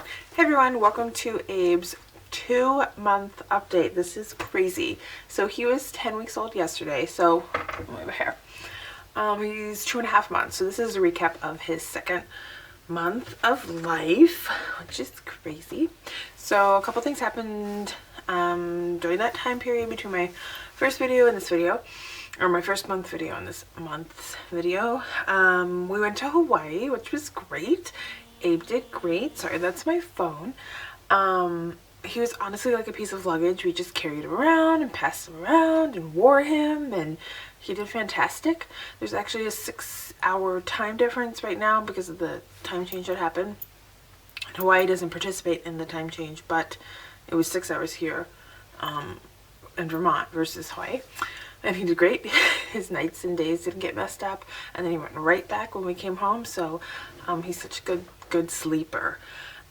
Hey everyone, welcome to Abe's 2-month update. This is crazy. So he was 10 weeks old yesterday, so over here. He's 2.5 months. So this is a recap of his second month of life, which is crazy. So a couple things happened during that time period between my first video and this video, or my first month video and this month's video. We went to Hawaii, which was great. Abe did great. Sorry, that's my phone. He was honestly like a piece of luggage. We just carried him around and passed him around and wore him, and he did fantastic. There's actually a 6-hour time difference right now because of the time change that happened. Hawaii doesn't participate in the time change, but it was 6 hours here in Vermont versus Hawaii. And he did great. His nights and days didn't get messed up, and then he went right back when we came home. So he's such a good sleeper.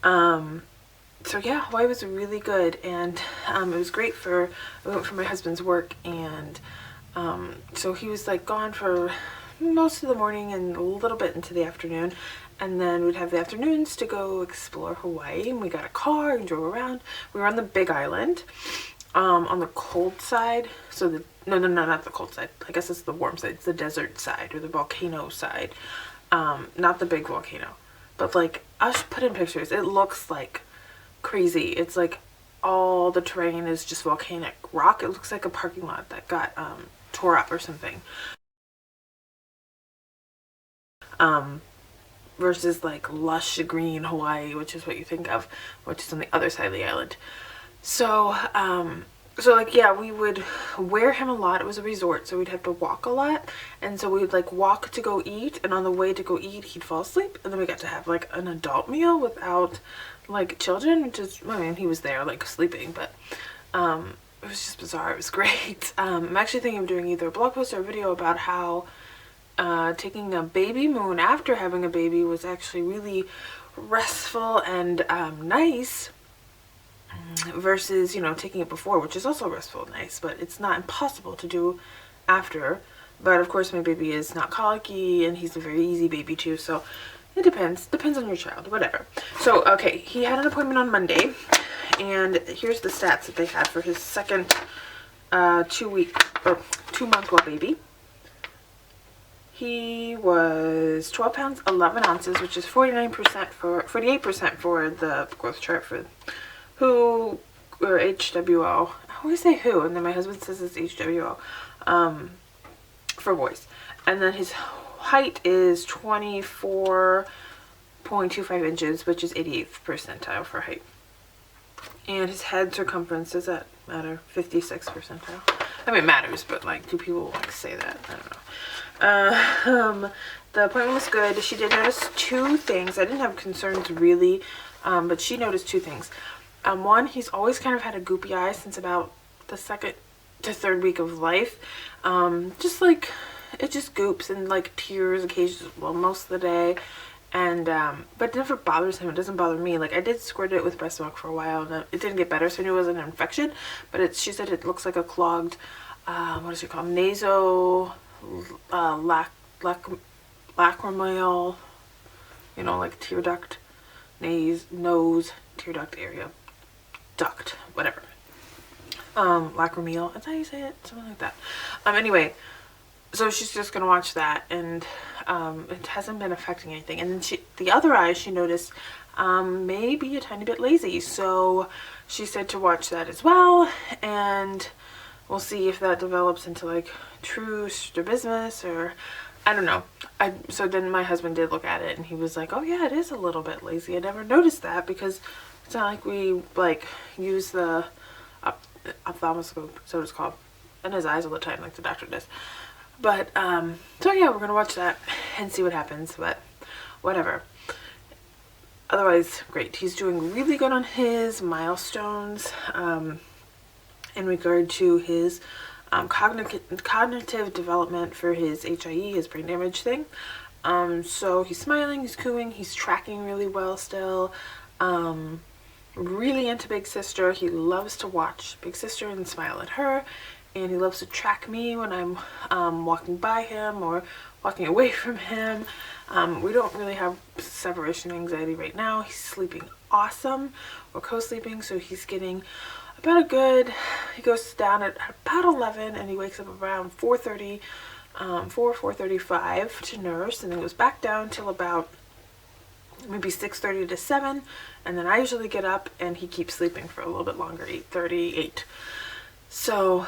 So yeah, Hawaii was really good, and it was great for my husband's work, and so he was like gone for most of the morning and a little bit into the afternoon, and then we'd have the afternoons to go explore Hawaii. And we got a car and drove around. We were on the Big Island, on the cold side. So no, not the cold side. I guess it's the warm side. It's the desert side, or the volcano side. Not the big volcano, but like, I'll just put in pictures. It looks like crazy. It's like all the terrain is just volcanic rock. It looks like a parking lot that got tore up or something. Versus like lush green Hawaii, which is what you think of, which is on the other side of the island. So like, yeah, we would wear him a lot. It was a resort, so we'd have to walk a lot, and so we would like walk to go eat, and on the way to go eat he'd fall asleep, and then we got to have like an adult meal without like children, which is, I mean, he was there like sleeping, but it was just bizarre. It was great. I'm actually thinking of doing either a blog post or a video about how taking a baby moon after having a baby was actually really restful and nice, versus, you know, taking it before, which is also restful and nice, but it's not impossible to do after. But of course my baby is not colicky, and he's a very easy baby too, so it depends on your child, whatever. So okay, he had an appointment on Monday, and here's the stats that they had for his second 2-month-old baby. He was 12 pounds 11 ounces, which is 48% for the growth chart for who, or HWO. I always say who, and then my husband says it's HWO, for boys. And then his height is 24.25 inches, which is 88th percentile for height. And his head circumference, does that matter? 56th percentile. I mean, it matters, but like, do people like say that? I don't know. The appointment was good. She did notice 2 things. I didn't have concerns really, but she noticed 2 things. One, he's always kind of had a goopy eye since about the 2nd to 3rd week of life. Just like, it just goops and like tears occasionally, well, most of the day. And but it never bothers him. It doesn't bother me. Like, I did squirt it with breast milk for a while, and it didn't get better, so I knew it wasn't an infection. But she said it looks like a clogged, what is it called? Lacrimal, you know, like tear duct, nose, tear duct area, duct, whatever. Lacrimal, that's how you say it, something like that. Anyway, so she's just gonna watch that, and it hasn't been affecting anything. And then the other eye, she noticed maybe a tiny bit lazy, so she said to watch that as well, and we'll see if that develops into like true strabismus, or I don't know. So then my husband did look at it, and he was like, oh yeah, it is a little bit lazy. I never noticed that, because it's not like we like use the ophthalmoscope, so it's called, in his eyes all the time, like the doctor does. But so yeah, we're gonna watch that and see what happens, but whatever. Otherwise, great. He's doing really good on his milestones in regard to his cognitive development for his HIE, his brain damage thing. So he's smiling, he's cooing, he's tracking really well still. Really into Big Sister. He loves to watch Big Sister and smile at her, and he loves to track me when I'm walking by him or walking away from him. We don't really have separation anxiety right now. He's sleeping awesome. We're co-sleeping, so he's getting about a good, he goes down at about 11 and he wakes up around 4:30, 4:35 to nurse, and then goes back down till about maybe 6:30 to 7, and then I usually get up and he keeps sleeping for a little bit longer, 8:30, 8. So,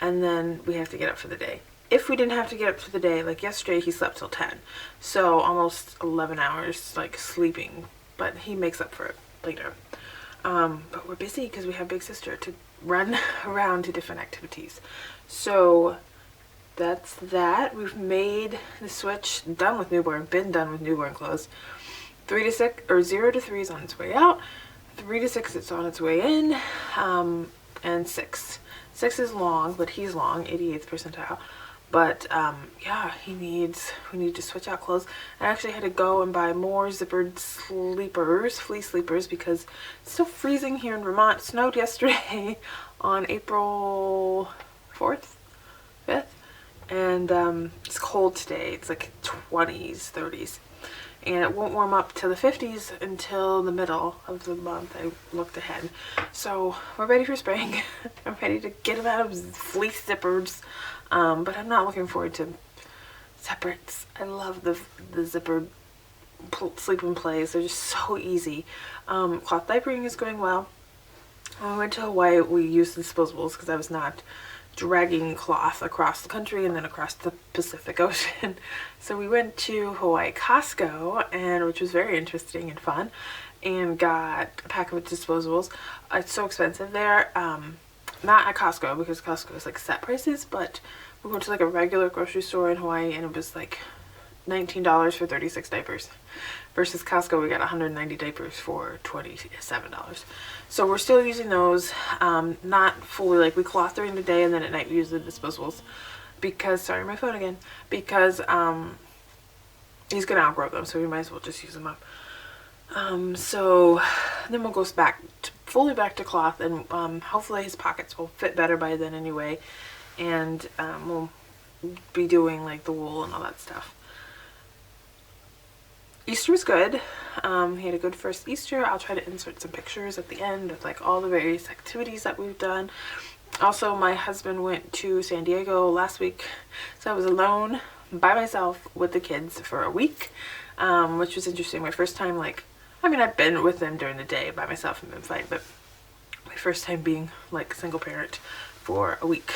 and then we have to get up for the day. If we didn't have to get up for the day, like yesterday he slept till 10, so almost 11 hours like sleeping, but he makes up for it later. But we're busy because we have big sister to run around to different activities. So that's that. We've made the switch, done with newborn, been done with newborn clothes. 3 to 6, or 0 to 3 is on its way out. 3 to 6 it's on its way in. And 6 is long, but he's long, 88th percentile. But yeah, we need to switch out clothes. I actually had to go and buy more zippered sleepers, fleece sleepers, because it's still freezing here in Vermont. It snowed yesterday on April 4th, 5th, and it's cold today. It's like 20s, 30s. And it won't warm up to the 50s until the middle of the month. I looked ahead. So we're ready for spring. I'm ready to get them out of fleece zippers. But I'm not looking forward to separates. I love the zippered sleep and plays. They're just so easy. Cloth diapering is going well. When we went to Hawaii, we used disposables because I was not dragging cloth across the country and then across the Pacific Ocean. So we went to Hawaii Costco, and which was very interesting and fun, and got a pack of disposables. It's so expensive there. Not at Costco, because Costco is like set prices, but we went to like a regular grocery store in Hawaii and it was like $19 for 36 diapers. Versus Costco, we got 190 diapers for $27. So we're still using those, not fully, like we cloth during the day and then at night we use the disposables because, sorry, my phone again, because he's gonna outgrow them, so we might as well just use them up. So then we'll go fully back to cloth, and hopefully his pockets will fit better by then anyway, and we'll be doing like the wool and all that stuff. Easter was good. He had a good first Easter. I'll try to insert some pictures at the end of like all the various activities that we've done. Also, my husband went to San Diego last week, so I was alone by myself with the kids for a week, which was interesting. My first time, like, I mean, I've been with them during the day by myself and been fine, but my first time being like a single parent for a week.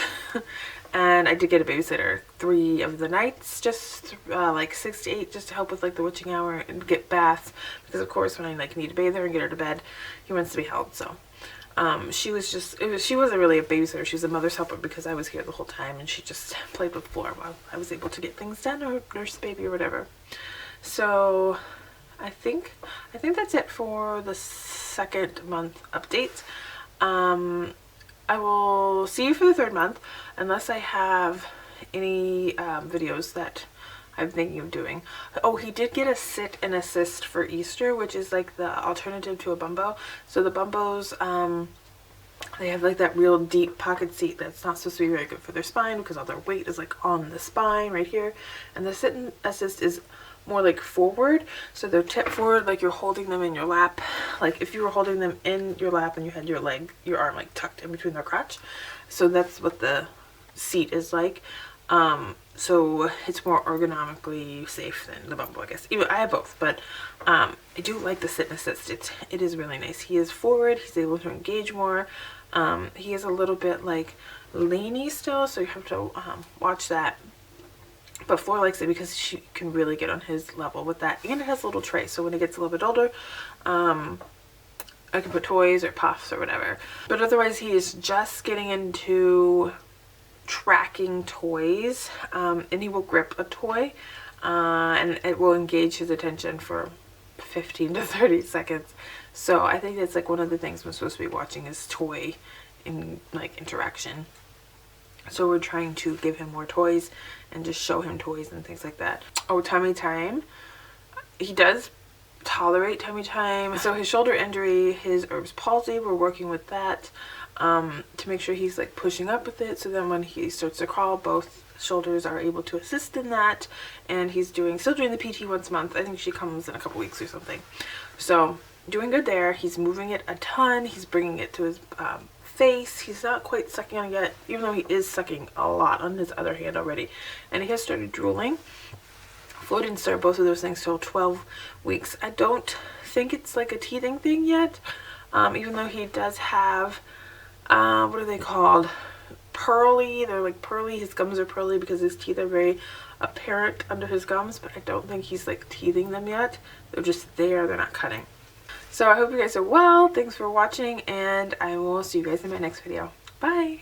And I did get a babysitter 3 of the nights, just like 6 to 8, just to help with like the witching hour and get baths, because of course when I like need to bathe her and get her to bed, he wants to be held. So she wasn't really a babysitter, she was a mother's helper because I was here the whole time, and she just played with the floor while I was able to get things done or nurse the baby or whatever. So I think that's it for the 2nd month update. I will see you for the 3rd month, unless I have any videos that I'm thinking of doing. Oh, he did get a sit and assist for Easter, which is like the alternative to a bumbo. So the bumbos, they have like that real deep pocket seat that's not supposed to be very good for their spine because all their weight is like on the spine right here. And the sit and assist is more like forward, so they're tipped forward like you're holding them in your lap, like if you were holding them in your lap and you had your arm like tucked in between their crotch. So that's what the seat is like. So it's more ergonomically safe than the bumbo, I guess. Even I have both, but I do like the sit and assist. It is really nice. He is forward, he's able to engage more. He is a little bit like leany still, so you have to watch that. But Flora likes it because she can really get on his level with that. And it has a little tray, so when it gets a little bit older, I can put toys or puffs or whatever. But otherwise, he is just getting into tracking toys. And he will grip a toy, and it will engage his attention for 15 to 30 seconds. So I think that's like one of the things I'm supposed to be watching is toy in like interaction. So we're trying to give him more toys and just show him toys and things like that. Oh, tummy time. He does tolerate tummy time. So his shoulder injury, his Erb's palsy, we're working with that to make sure he's like pushing up with it. So then when he starts to crawl, both shoulders are able to assist in that. And he's still doing the PT once a month. I think she comes in a couple weeks or something. So doing good there. He's moving it a ton. He's bringing it to his face. He's not quite sucking on it yet, even though he is sucking a lot on his other hand already. And he has started drooling. Flo didn't start both of those things till 12 weeks. I don't think it's like a teething thing yet, even though he does have, what are they called? Pearly. They're like pearly. His gums are pearly because his teeth are very apparent under his gums, but I don't think he's like teething them yet. They're just there. They're not cutting. So I hope you guys are well. Thanks for watching, and I will see you guys in my next video. Bye!